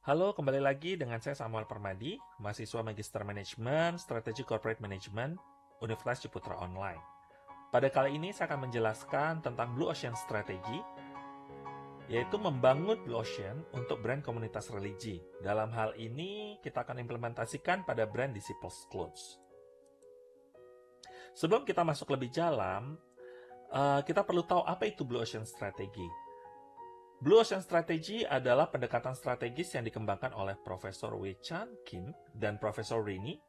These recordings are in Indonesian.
Halo, kembali lagi dengan saya Samuel Permadi, mahasiswa Magister Manajemen, Strategi Corporate Management, Universitas Ciputra Online. Pada kali ini saya akan menjelaskan tentang Blue Ocean Strategy, yaitu membangun Blue Ocean untuk brand komunitas religi. Dalam hal ini, kita akan implementasikan pada brand Disciples Clothes. Sebelum kita masuk lebih dalam, kita perlu tahu apa itu Blue Ocean Strategy. Blue Ocean Strategy adalah pendekatan strategis yang dikembangkan oleh Profesor Wei Chan Kim dan Profesor Rini.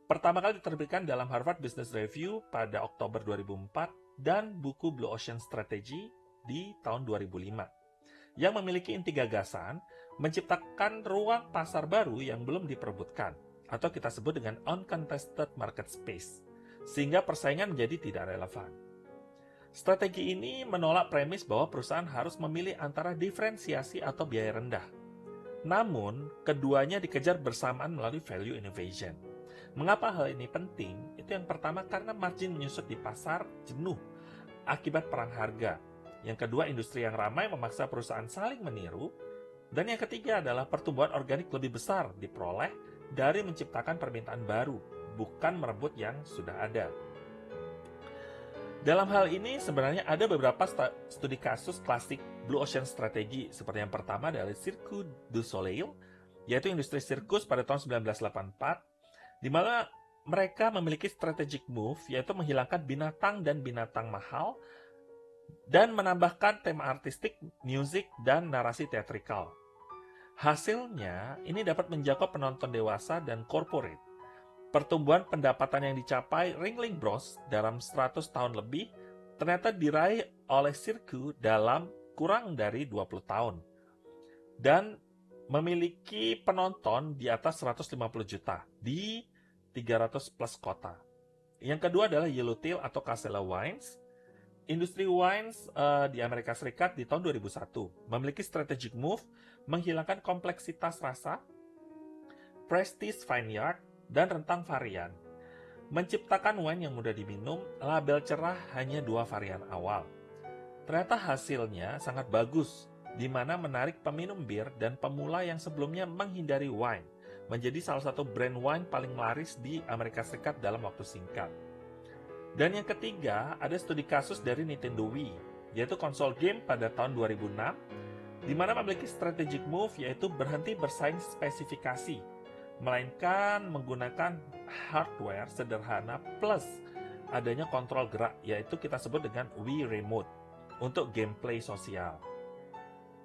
Pertama kali diterbitkan dalam Harvard Business Review pada Oktober 2004 dan buku Blue Ocean Strategy di tahun 2005, yang memiliki inti gagasan menciptakan ruang pasar baru yang belum diperebutkan, atau kita sebut dengan uncontested market space, sehingga persaingan menjadi tidak relevan. Strategi ini menolak premis bahwa perusahaan harus memilih antara diferensiasi atau biaya rendah. Namun, keduanya dikejar bersamaan melalui value innovation. Mengapa hal ini penting? Itu yang pertama karena margin menyusut di pasar jenuh akibat perang harga. Yang kedua, industri yang ramai memaksa perusahaan saling meniru. Dan yang ketiga adalah pertumbuhan organik lebih besar diperoleh dari menciptakan permintaan baru, bukan merebut yang sudah ada. Dalam hal ini sebenarnya ada beberapa studi kasus klasik Blue Ocean Strategy, seperti yang pertama dari Cirque du Soleil, yaitu industri sirkus pada tahun 1984, di mana mereka memiliki strategic move, yaitu menghilangkan binatang dan binatang mahal, dan menambahkan tema artistik, musik, dan narasi teatrikal. Hasilnya, ini dapat menjangkau penonton dewasa dan corporate. Pertumbuhan pendapatan yang dicapai Ringling Bros dalam 100 tahun lebih ternyata diraih oleh Cirque dalam kurang dari 20 tahun dan memiliki penonton di atas 150 juta di 300 plus kota. Yang kedua adalah Yellowtail atau Casella Wines. Industri wines di Amerika Serikat di tahun 2001 memiliki strategic move menghilangkan kompleksitas rasa, prestige vineyard, dan rentang varian. Menciptakan wine yang mudah diminum, label cerah hanya 2 varian awal. Ternyata hasilnya sangat bagus, di mana menarik peminum bir dan pemula yang sebelumnya menghindari wine, menjadi salah satu brand wine paling laris di Amerika Serikat dalam waktu singkat. Dan yang ketiga, ada studi kasus dari Nintendo Wii, yaitu konsol game pada tahun 2006, di mana memiliki strategic move yaitu berhenti bersaing spesifikasi, melainkan menggunakan hardware sederhana plus adanya kontrol gerak, yaitu kita sebut dengan Wii Remote untuk gameplay sosial.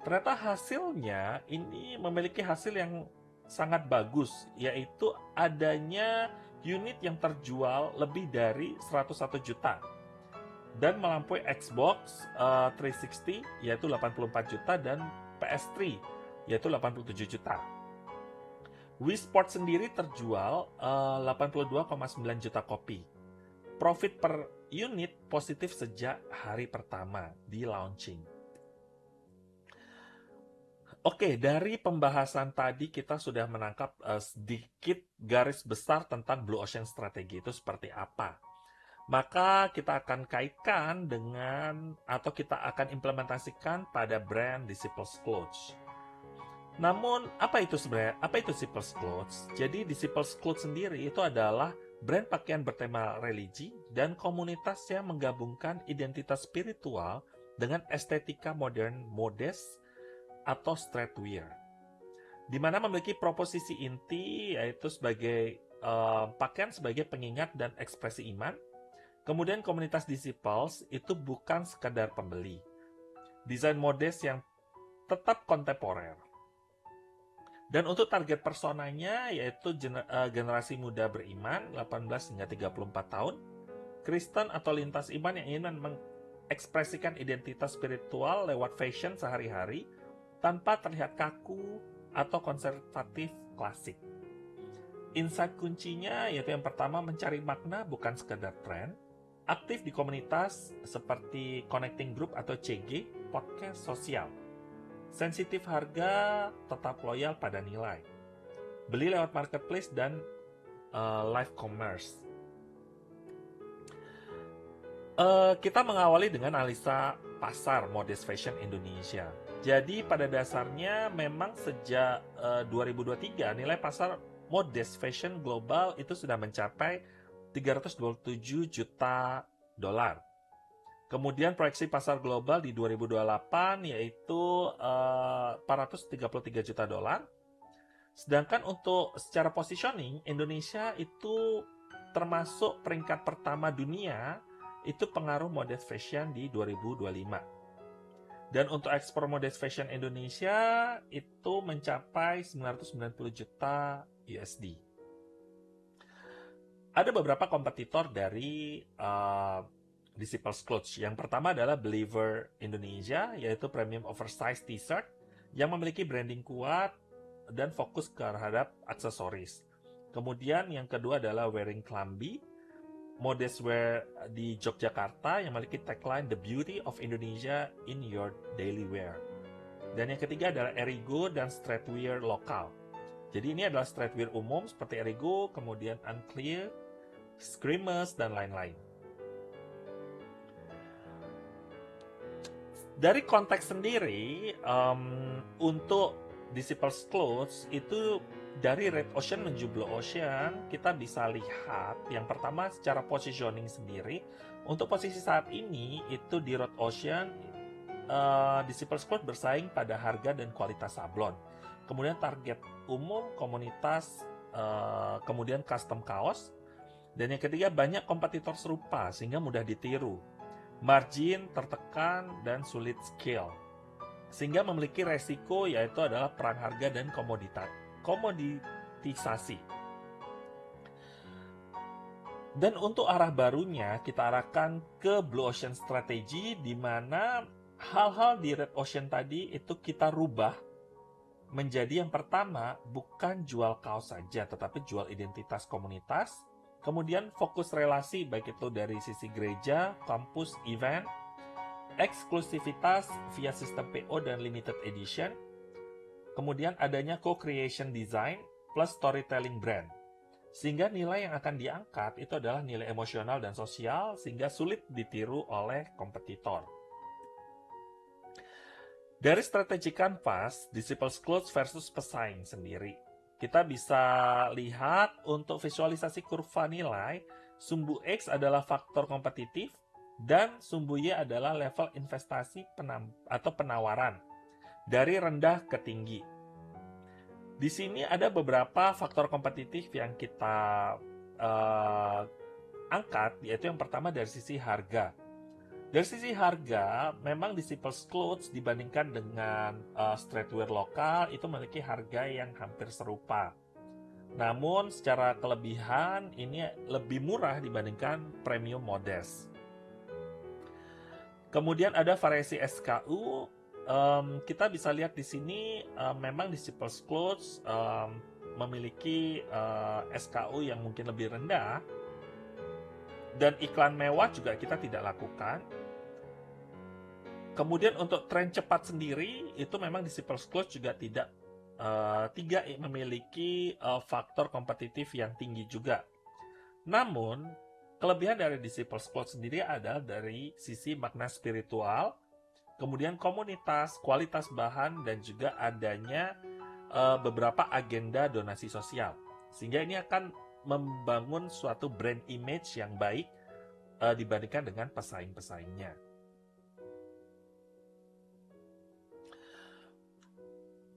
Ternyata hasilnya ini memiliki hasil yang sangat bagus, yaitu adanya unit yang terjual lebih dari 101 juta dan melampaui Xbox 360 yaitu 84 juta dan PS3 yaitu 87 juta. Wii Sports sendiri terjual 82,9 juta kopi. Profit per unit positif sejak hari pertama di launching. Oke, dari pembahasan tadi kita sudah menangkap sedikit garis besar tentang Blue Ocean Strategy itu seperti apa. Maka kita akan kaitkan dengan atau kita akan implementasikan pada brand Disciples Clothes. Namun, apa itu sebenarnya? Apa itu Disciples Clothes? Jadi, Disciples Clothes sendiri itu adalah brand pakaian bertema religi dan komunitas yang menggabungkan identitas spiritual dengan estetika modern modest atau streetwear, di mana memiliki proposisi inti yaitu sebagai pakaian sebagai pengingat dan ekspresi iman. Kemudian komunitas Disciples itu bukan sekadar pembeli. Desain modest yang tetap kontemporer. Dan untuk target personanya yaitu generasi muda beriman 18 hingga 34 tahun, Kristen atau lintas iman yang ingin mengekspresikan identitas spiritual lewat fashion sehari-hari tanpa terlihat kaku atau konservatif klasik. Insight kuncinya yaitu yang pertama mencari makna bukan sekedar tren, aktif di komunitas seperti Connecting Group atau CG, podcast sosial. Sensitif harga, tetap loyal pada nilai. Beli lewat marketplace dan live commerce. Kita mengawali dengan analisa pasar modest fashion Indonesia. Jadi pada dasarnya memang sejak 2023 nilai pasar modest fashion global itu sudah mencapai 327 juta dolar. Kemudian proyeksi pasar global di 2028 yaitu 433 juta dolar. Sedangkan untuk secara positioning, Indonesia itu termasuk peringkat pertama dunia itu pengaruh modest fashion di 2025. Dan untuk ekspor modest fashion Indonesia itu mencapai 990 juta USD. Ada beberapa kompetitor dari Disciples Clothes. Yang pertama adalah Believer Indonesia, yaitu premium oversized t-shirt yang memiliki branding kuat dan fokus terhadap aksesoris. Kemudian yang kedua adalah Wearing Clamby, modest wear di Yogyakarta yang memiliki tagline The Beauty of Indonesia in Your Daily Wear. Dan yang ketiga adalah Erigo dan streetwear lokal. Jadi ini adalah streetwear umum seperti Erigo, kemudian Unclear, Screamers, dan lain-lain. Dari konteks sendiri, untuk Disciples Clothes itu dari Red Ocean menuju Blue Ocean, kita bisa lihat yang pertama secara positioning sendiri. Untuk posisi saat ini itu di Red Ocean, Disciples Clothes bersaing pada harga dan kualitas sablon. Kemudian target umum, komunitas, kemudian custom kaos. Dan yang ketiga banyak kompetitor serupa sehingga mudah ditiru. Margin tertekan dan sulit scale. Sehingga memiliki resiko yaitu adalah perang harga dan komoditisasi. Dan untuk arah barunya kita arahkan ke Blue Ocean Strategy di mana hal-hal di Red Ocean tadi itu kita rubah menjadi yang pertama bukan jual kaos saja tetapi jual identitas komunitas. Kemudian fokus relasi baik itu dari sisi gereja, kampus, event, eksklusivitas via sistem PO dan limited edition. Kemudian adanya co-creation design plus storytelling brand. Sehingga nilai yang akan diangkat itu adalah nilai emosional dan sosial sehingga sulit ditiru oleh kompetitor. Dari strategi kanvas, Disciples Clothes versus pesaing sendiri. Kita bisa lihat untuk visualisasi kurva nilai, sumbu X adalah faktor kompetitif dan sumbu Y adalah level investasi atau penawaran dari rendah ke tinggi. Di sini ada beberapa faktor kompetitif yang kita angkat, yaitu yang pertama dari sisi harga. Dari sisi harga, memang Disciples Clothes dibandingkan dengan streetwear lokal itu memiliki harga yang hampir serupa. Namun secara kelebihan ini lebih murah dibandingkan premium modest. Kemudian ada variasi SKU. Kita bisa lihat di sini memang Disciples Clothes memiliki SKU yang mungkin lebih rendah. Dan iklan mewah juga kita tidak lakukan. Kemudian untuk tren cepat sendiri, itu memang Disciples Clothes juga tidak memiliki faktor kompetitif yang tinggi juga. Namun, kelebihan dari Disciples Clothes sendiri adalah dari sisi makna spiritual, kemudian komunitas, kualitas bahan, dan juga adanya beberapa agenda donasi sosial. Sehingga ini akan membangun suatu brand image yang baik dibandingkan dengan pesaing-pesaingnya.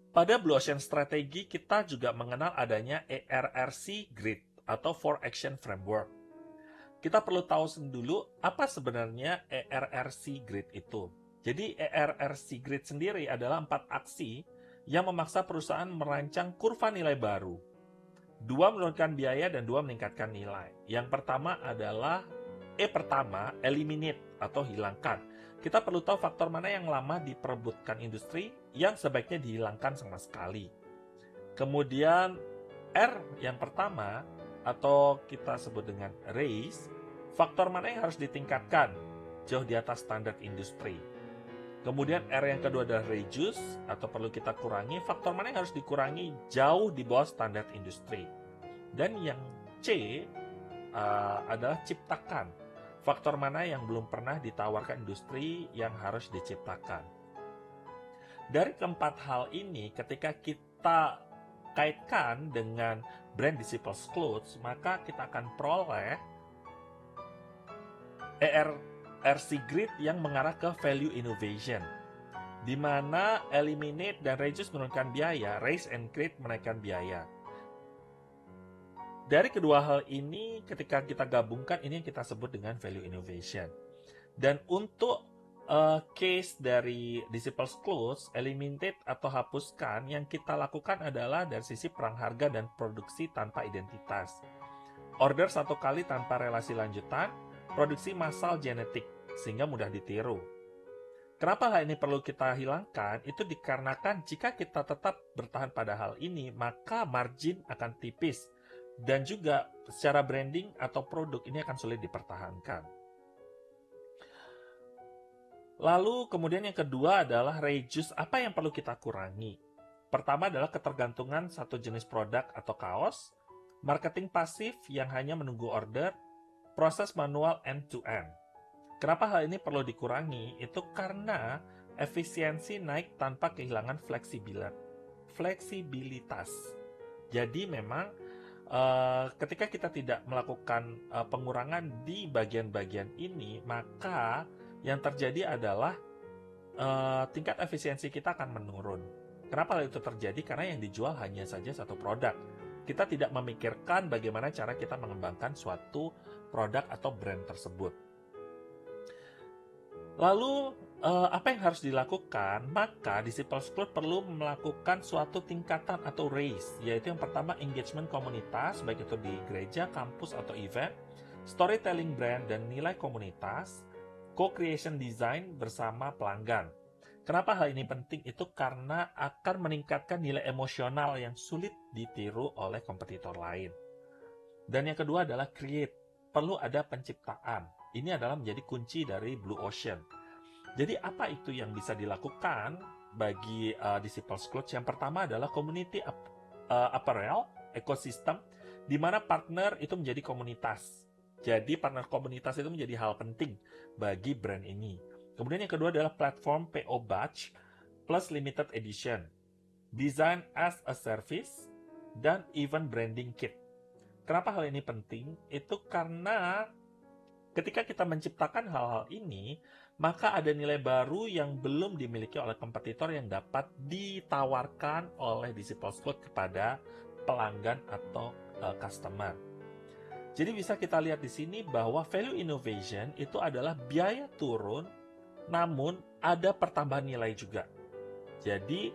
Pada Blue Ocean Strategy, kita juga mengenal adanya ERRC Grid atau 4 Action Framework. Kita perlu tahu dulu apa sebenarnya ERRC Grid itu. Jadi ERRC Grid sendiri adalah 4 aksi yang memaksa perusahaan merancang kurva nilai baru. 2 menurunkan biaya dan 2 meningkatkan nilai. Yang pertama adalah eliminate atau hilangkan. Kita perlu tahu faktor mana yang lama diperebutkan industri yang sebaiknya dihilangkan sama sekali. Kemudian R yang pertama atau kita sebut dengan raise, faktor mana yang harus ditingkatkan jauh di atas standar industri. Kemudian R yang kedua adalah reduce atau perlu kita kurangi, faktor mana yang harus dikurangi jauh di bawah standar industri. Dan yang C adalah ciptakan, faktor mana yang belum pernah ditawarkan industri yang harus diciptakan. Dari keempat hal ini, ketika kita kaitkan dengan brand Disciples Clothes, maka kita akan peroleh ERC grid yang mengarah ke value innovation, di mana eliminate dan reduce menurunkan biaya, raise and create menaikkan biaya. Dari kedua hal ini, ketika kita gabungkan, ini yang kita sebut dengan value innovation. Dan untuk case dari Disciples Clothes, eliminate atau hapuskan, yang kita lakukan adalah dari sisi perang harga dan produksi tanpa identitas. Order satu kali tanpa relasi lanjutan, produksi massal genetik, sehingga mudah ditiru. Kenapa hal ini perlu kita hilangkan? Itu dikarenakan jika kita tetap bertahan pada hal ini, maka margin akan tipis. Dan juga secara branding atau produk ini akan sulit dipertahankan. Lalu kemudian yang kedua adalah reduce. Apa yang perlu kita kurangi? Pertama adalah ketergantungan satu jenis produk atau kaos, marketing pasif yang hanya menunggu order, proses manual end-to-end. Kenapa hal ini perlu dikurangi? Itu karena efisiensi naik tanpa kehilangan fleksibilitas. Jadi memang ketika kita tidak melakukan pengurangan di bagian-bagian ini, maka yang terjadi adalah tingkat efisiensi kita akan menurun. Kenapa hal itu terjadi? Karena yang dijual hanya saja satu produk. Kita tidak memikirkan bagaimana cara kita mengembangkan suatu produk atau brand tersebut. Lalu, apa yang harus dilakukan? Maka Disciples Clothes perlu melakukan suatu tingkatan atau raise, yaitu yang pertama engagement komunitas, baik itu di gereja, kampus, atau event, storytelling brand dan nilai komunitas, co-creation design bersama pelanggan. Kenapa hal ini penting? Itu karena akan meningkatkan nilai emosional yang sulit ditiru oleh kompetitor lain. Dan yang kedua adalah create. Perlu ada penciptaan. Ini adalah menjadi kunci dari Blue Ocean. Jadi apa itu yang bisa dilakukan bagi Disciples Clothes? Yang pertama adalah community apparel ecosystem, di mana partner itu menjadi komunitas. Jadi partner komunitas itu menjadi hal penting bagi brand ini. Kemudian yang kedua adalah platform PO Batch plus limited edition, design as a service, dan event branding kit. Kenapa hal ini penting? Itu karena ketika kita menciptakan hal-hal ini, maka ada nilai baru yang belum dimiliki oleh kompetitor yang dapat ditawarkan oleh Disciples Clothes kepada pelanggan atau customer. Jadi bisa kita lihat di sini bahwa value innovation itu adalah biaya turun, namun ada pertambahan nilai juga. Jadi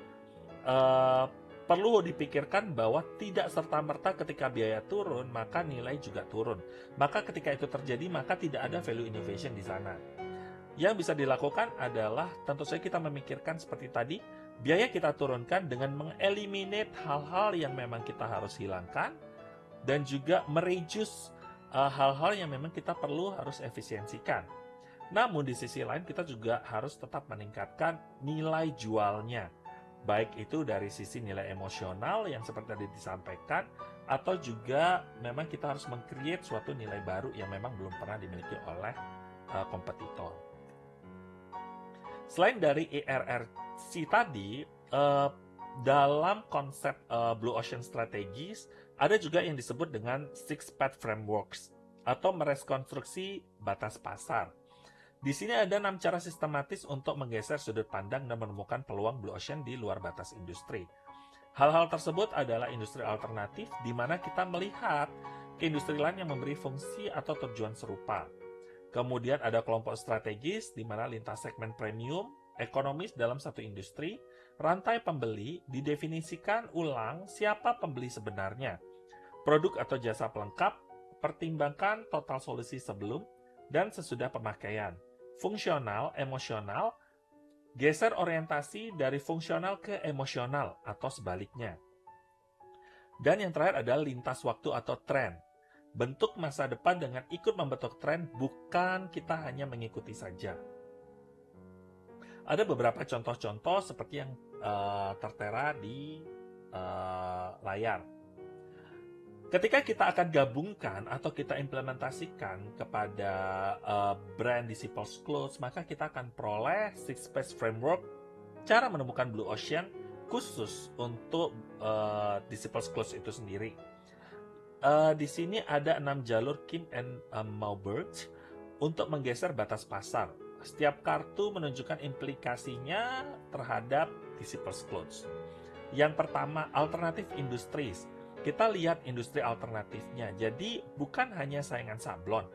perlu dipikirkan bahwa tidak serta-merta ketika biaya turun, maka nilai juga turun. Maka ketika itu terjadi, maka tidak ada value innovation di sana. Yang bisa dilakukan adalah tentu saja kita memikirkan seperti tadi, biaya kita turunkan dengan mengeliminate hal-hal yang memang kita harus hilangkan, dan juga mereduce hal-hal yang memang kita perlu harus efisiensikan. Namun di sisi lain kita juga harus tetap meningkatkan nilai jualnya. Baik itu dari sisi nilai emosional yang seperti tadi disampaikan, atau juga memang kita harus meng-create suatu nilai baru yang memang belum pernah dimiliki oleh kompetitor. Selain dari ERRC tadi, dalam konsep Blue Ocean Strategies, ada juga yang disebut dengan Six Path Frameworks, atau merekonstruksi batas pasar. Di sini ada 6 cara sistematis untuk menggeser sudut pandang dan menemukan peluang Blue Ocean di luar batas industri. Hal-hal tersebut adalah industri alternatif, di mana kita melihat ke industri lain yang memberi fungsi atau tujuan serupa. Kemudian ada kelompok strategis, di mana lintas segmen premium, ekonomis dalam satu industri, rantai pembeli, didefinisikan ulang siapa pembeli sebenarnya, produk atau jasa pelengkap, pertimbangkan total solusi sebelum dan sesudah pemakaian. Fungsional, emosional, geser orientasi dari fungsional ke emosional atau sebaliknya. Dan yang terakhir adalah lintas waktu atau tren. Bentuk masa depan dengan ikut membentuk tren, bukan kita hanya mengikuti saja. Ada beberapa contoh-contoh seperti yang tertera di layar. Ketika kita akan gabungkan atau kita implementasikan kepada brand Disciples Clothes, maka kita akan peroleh Six Path Framework cara menemukan blue ocean khusus untuk Disciples Close itu sendiri. Di sini ada 6 jalur Kim and Mauberg untuk menggeser batas pasar. Setiap kartu menunjukkan implikasinya terhadap Disciples Close. Yang pertama, alternatif industries. Kita lihat industri alternatifnya. Jadi, bukan hanya saingan sablon.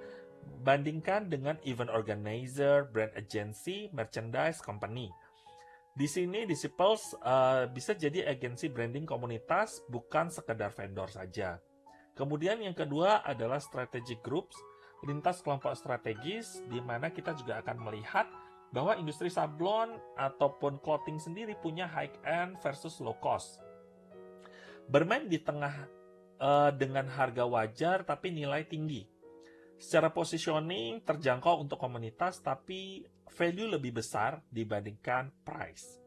Bandingkan dengan event organizer, brand agency, merchandise company. Di sini Disciples bisa jadi agensi branding komunitas, bukan sekedar vendor saja. Kemudian yang kedua adalah strategic groups, lintas kelompok strategis, di mana kita juga akan melihat bahwa industri sablon ataupun clothing sendiri punya high-end versus low-cost. Bermain di tengah dengan harga wajar tapi nilai tinggi. Secara positioning terjangkau untuk komunitas tapi value lebih besar dibandingkan price.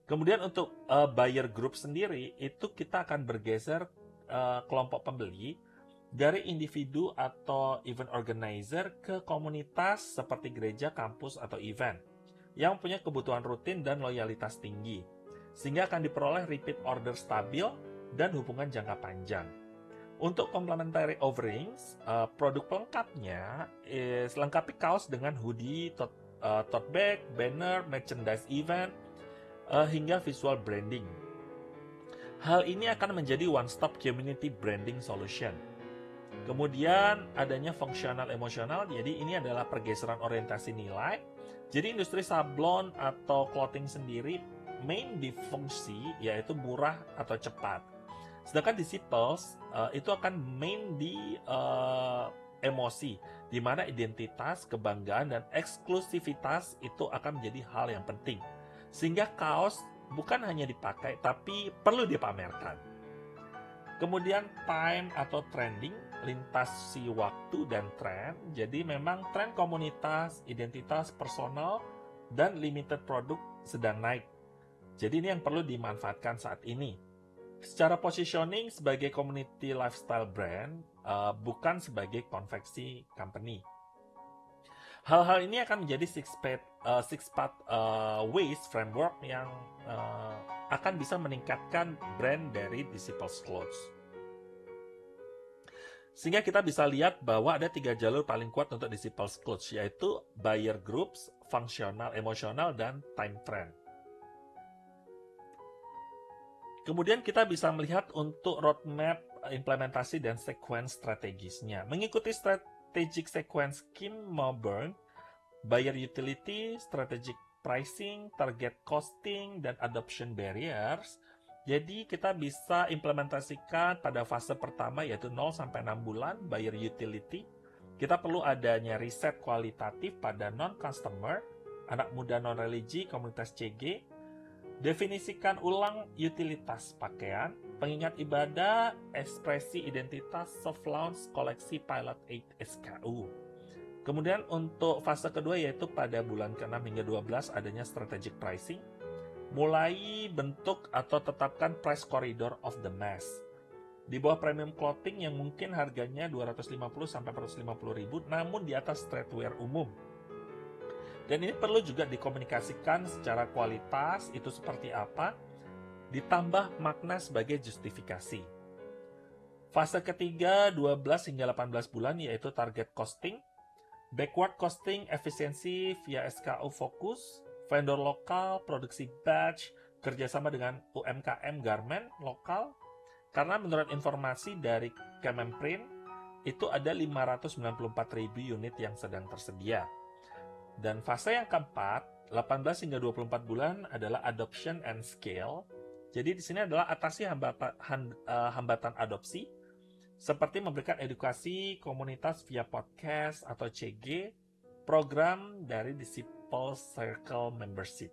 Kemudian untuk buyer group sendiri, itu kita akan bergeser kelompok pembeli dari individu atau event organizer ke komunitas seperti gereja, kampus, atau event yang punya kebutuhan rutin dan loyalitas tinggi, sehingga akan diperoleh repeat order stabil dan hubungan jangka panjang. Untuk complementary offerings, produk pelengkapnya lengkapi kaos dengan hoodie, tote bag, banner, merchandise event, hingga visual branding. Hal ini akan menjadi one-stop community branding solution. Kemudian adanya fungsional emosional, jadi ini adalah pergeseran orientasi nilai. Jadi industri sablon atau clothing sendiri main di fungsi, yaitu murah atau cepat. Sedangkan Disciples itu akan main di emosi, di mana identitas, kebanggaan, dan eksklusivitas itu akan menjadi hal yang penting. Sehingga kaos bukan hanya dipakai, tapi perlu dipamerkan. Kemudian time atau trending, lintasi waktu dan tren. Jadi memang tren komunitas, identitas personal, dan limited produk sedang naik. Jadi ini yang perlu dimanfaatkan saat ini. Secara positioning sebagai community lifestyle brand, bukan sebagai konveksi company. Hal-hal ini akan menjadi six-path ways framework yang akan bisa meningkatkan brand dari Disciples Close. Sehingga kita bisa lihat bahwa ada 3 jalur paling kuat untuk Disciples Close, yaitu buyer groups, fungsional, emosional, dan time trend. Kemudian kita bisa melihat untuk roadmap implementasi dan sequence strategisnya. Mengikuti strategic sequence Kim Mauberg, buyer utility, strategic pricing, target costing, dan adoption barriers. Jadi kita bisa implementasikan pada fase pertama yaitu 0-6 bulan buyer utility. Kita perlu adanya riset kualitatif pada non-customer, anak muda non-religi, komunitas CG. Definisikan ulang utilitas pakaian, pengingat ibadah, ekspresi identitas, soft launch, koleksi pilot 8 SKU. Kemudian untuk fase kedua yaitu pada bulan ke-6 hingga 12 adanya strategic pricing. Mulai bentuk atau tetapkan price corridor of the mass. Di bawah premium clothing yang mungkin harganya 250-450 ribu, namun di atas streetwear umum. Dan ini perlu juga dikomunikasikan secara kualitas, itu seperti apa, ditambah makna sebagai justifikasi. Fase ketiga 12 hingga 18 bulan yaitu target costing, backward costing efisiensi via SKU fokus, vendor lokal, produksi batch, kerjasama dengan UMKM garment lokal. Karena menurut informasi dari Kemenprint, itu ada 594.000 unit yang sedang tersedia. Dan fase yang keempat, 18 hingga 24 bulan adalah adoption and scale. Jadi di sini adalah atasi hambatan adopsi, seperti memberikan edukasi komunitas via podcast atau CG, program dari Disciple Circle Membership.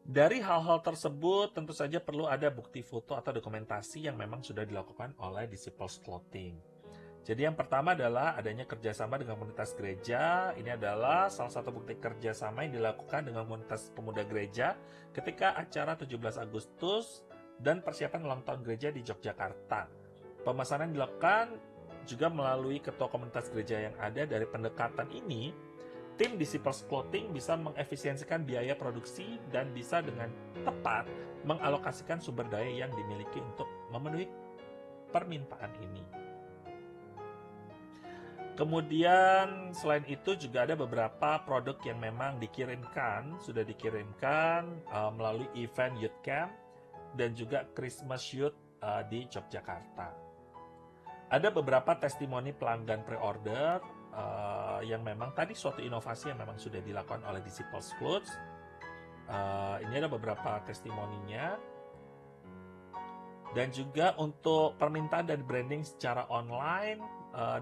Dari hal-hal tersebut, tentu saja perlu ada bukti foto atau dokumentasi yang memang sudah dilakukan oleh Disciples Clothing. Jadi yang pertama adalah adanya kerjasama dengan komunitas gereja. Ini adalah salah satu bukti kerjasama yang dilakukan dengan komunitas pemuda gereja ketika acara 17 Agustus dan persiapan ulang tahun gereja di Yogyakarta. Pemesanan dilakukan juga melalui ketua komunitas gereja yang ada. Dari pendekatan ini, tim Disciples Clothing bisa mengefisiensikan biaya produksi dan bisa dengan tepat mengalokasikan sumber daya yang dimiliki untuk memenuhi permintaan ini. Kemudian selain itu juga ada beberapa produk yang memang sudah dikirimkan melalui event Youth Camp dan juga Christmas Youth di Yogyakarta. Ada beberapa testimoni pelanggan pre-order yang memang tadi suatu inovasi yang memang sudah dilakukan oleh Disciples Clothes. Ini ada beberapa testimoninya. Dan juga untuk permintaan dan branding secara online,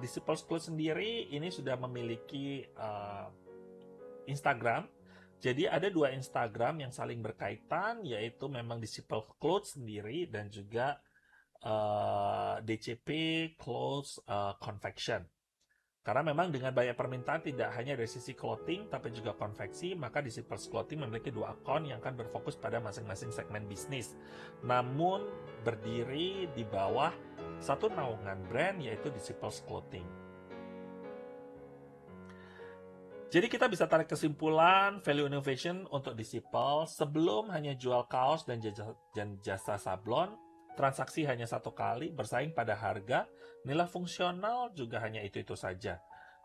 Disciples Clothes sendiri ini sudah memiliki Instagram. Jadi ada 2 Instagram yang saling berkaitan, yaitu memang Disciples Clothes sendiri dan juga DCP Clothes Confection. Karena memang dengan banyak permintaan tidak hanya dari sisi clothing tapi juga konveksi, maka Disciples Clothing memiliki 2 akun yang akan berfokus pada masing-masing segmen bisnis. Namun berdiri di bawah satu naungan brand yaitu Disciples Clothing. Jadi kita bisa tarik kesimpulan value innovation untuk Disciples sebelum hanya jual kaos dan jasa sablon, transaksi hanya 1 kali, bersaing pada harga, nilai fungsional juga hanya itu-itu saja.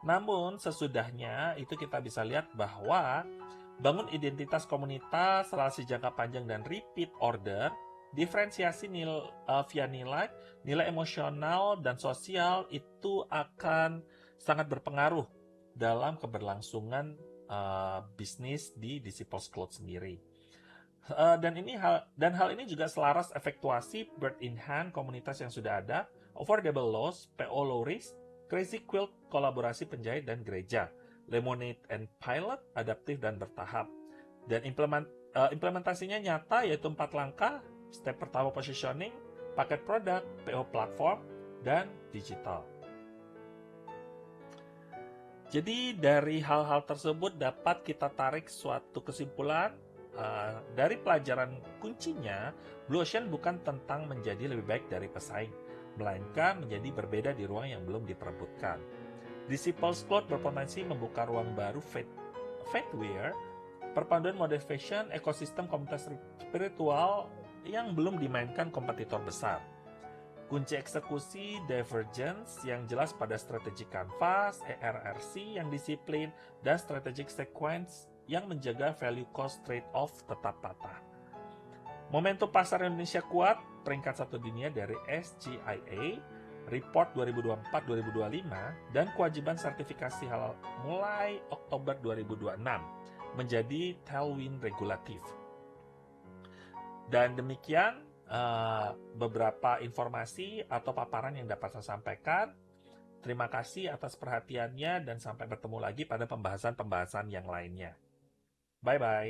Namun sesudahnya itu kita bisa lihat bahwa bangun identitas komunitas, relasi jangka panjang dan repeat order, diferensiasi via nilai emosional dan sosial itu akan sangat berpengaruh dalam keberlangsungan bisnis di Disciples Clothes sendiri. Dan hal ini juga selaras efektuasi bird in hand komunitas yang sudah ada, Affordable Loss, PO Low Risk, Crazy Quilt kolaborasi penjahit dan gereja, Lemonade and Pilot adaptif dan bertahap. Dan implementasinya nyata yaitu 4 langkah. Step pertama positioning, paket produk, PO platform, dan digital. Jadi dari hal-hal tersebut dapat kita tarik suatu kesimpulan. Dari pelajaran kuncinya, Blue Ocean bukan tentang menjadi lebih baik dari pesaing, melainkan menjadi berbeda di ruang yang belum diperebutkan. Disciples Clothes berpotensi membuka ruang baru faithwear, perpaduan modern fashion, ekosistem komunitas spiritual yang belum dimainkan kompetitor besar. Kunci eksekusi divergence yang jelas pada strategic canvas, ERRC yang disiplin, dan strategic sequence yang menjaga value cost trade-off tetap patah. Momentum pasar Indonesia kuat, peringkat 1 dunia dari SGIA, report 2024-2025, dan kewajiban sertifikasi halal mulai Oktober 2026 menjadi tailwind regulatif. Dan demikian beberapa informasi atau paparan yang dapat saya sampaikan. Terima kasih atas perhatiannya dan sampai bertemu lagi pada pembahasan-pembahasan yang lainnya. Bye-bye.